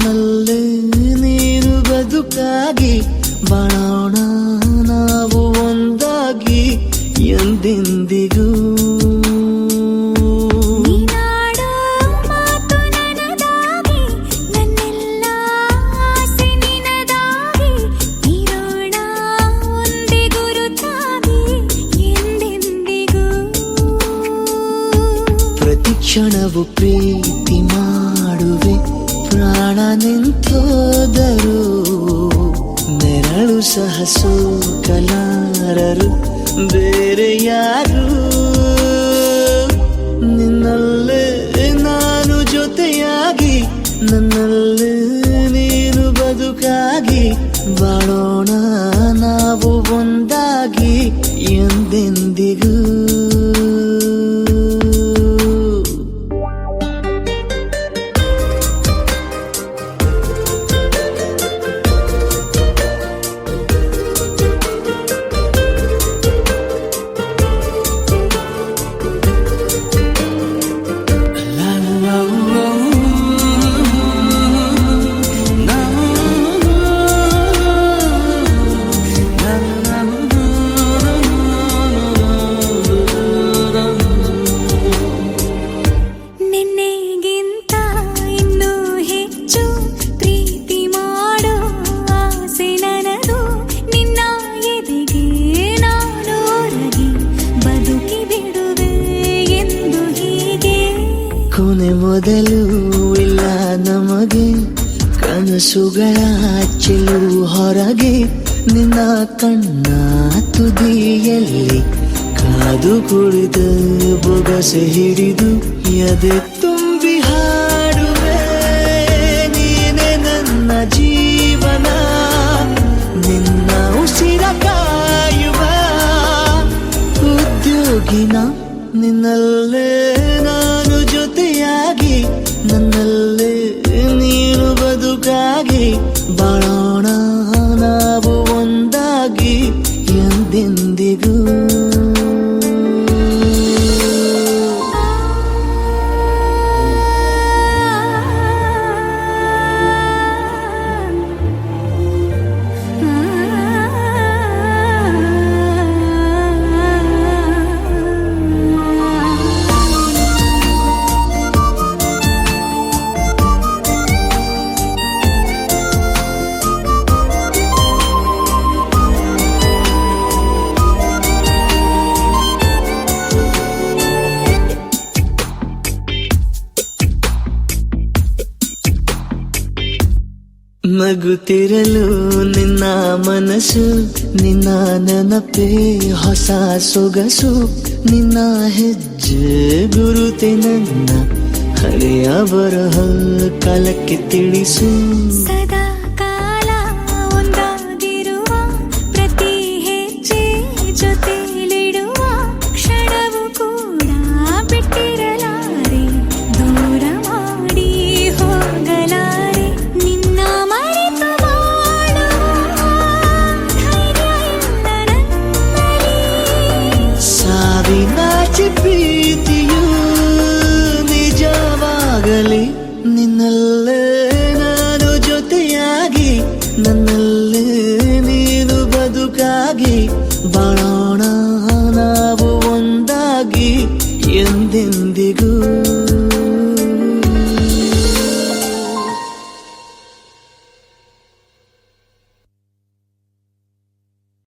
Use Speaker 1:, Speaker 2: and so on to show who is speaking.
Speaker 1: ನನ್ನಲ್ಲೇ ನೀನು ಬದುಕಾಗಿ ಬಾಳೋಣ ನಾವು ಒಂದಾಗಿ ಎಂದೆಂದಿಗೂ. ಪ್ರತಿ ಕ್ಷಣವು ಪ್ರೀತಿ ಮಾಡುವೆ ಪ್ರಾಣ ನಿಂತೋದರು, ನೆರಳು ಸಹ ಸೋಕಲಾರರು ಬೇರೆ ಯಾರು. ನಿನ್ನಲ್ಲೇ ನಾನು ಜೊತೆಯಾಗಿ ನನ್ನಲ್ಲೇ ನೀನು ಬದುಕಾಗಿ ಬಾಳೋಣ ನಾವು ಒಂದಾಗಿ ಎಂದೆಂದಿಗೂ. ಕೊನೆ ಮೊದಲು ಇಲ್ಲ ನಮಗೆ ಕನಸುಗಳ ಚೆಲುವು ಹೊರಗೆ, ನಿನ್ನ ಕಣ್ಣ ತುದಿಯಲ್ಲಿ ಕಾದು ಕುಳಿತು ಬೊಗಸೆ ಹಿಡಿದು ಎದೆ ತುಂಬಿ ಹಾಡುವೆ. ನೀನೆ ನನ್ನ ಜೀವನ, ನಿನ್ನ ಉಸಿರ ಕಾಯುವ ಉದ್ಯೋಗಿನ. ನಿನ್ನಲ್ಲೇ ನಾನು ಜೊತೆಯಾಗಿ ನನ್ನಲ್ಲೇ ನೀನು ಬದುಕಾಗಿ ಬಾಳೋಣ ನಾವು ಒಂದಾಗಿ ಎಂದೆಂದಿಗೂ. ನಗುತ್ತಿರಲು ನಿನ್ನ ಮನಸ್ಸು, ನಿನ್ನ ನೆನಪೇ ಹೊಸ ಸೊಗಸು, ನಿನ್ನ ಹೆಜ್ಜೆ ಗುರುತೆ ನನ್ನ ಹಳೆಯ ಬರಹ ಕಾಲಕ್ಕೆ ತಿಳಿಸು.
Speaker 2: ಸದಾ ಕಾಲ ಒಂದಾಗಿರುವ ಪ್ರತಿ ಹೆಜ್ಜೆ ಜೊತೆಲಿಡುವ ಕ್ಷಣವು ಕೂಡ ಬಿಟ್ಟಿರಲಾರೆ, ದೂರ ಮಾಡಿ ಹೋಗಲಾರೆ. ನಿನ್ನ ಮರೆತು ಬಾಳುವ ಧೈರ್ಯ ಇಲ್ಲ ನನ್ನಲ್ಲಿ.
Speaker 1: ಸಾವಿನಾಚೆ ಪ್ರೀತಿಯು ನಿಜವಾಗಲಿ, ನಿನ್ನಲ್ಲೇ ನಾನು ಜೊತೆಯಾಗಿ ನನ್ನಲ್ಲೇ ನೀನು ಬದುಕಾಗಿ ಬಾಳೋಣ ನಾವು ಒಂದಾಗಿ ಎಂದೆಂದಿಗೂ.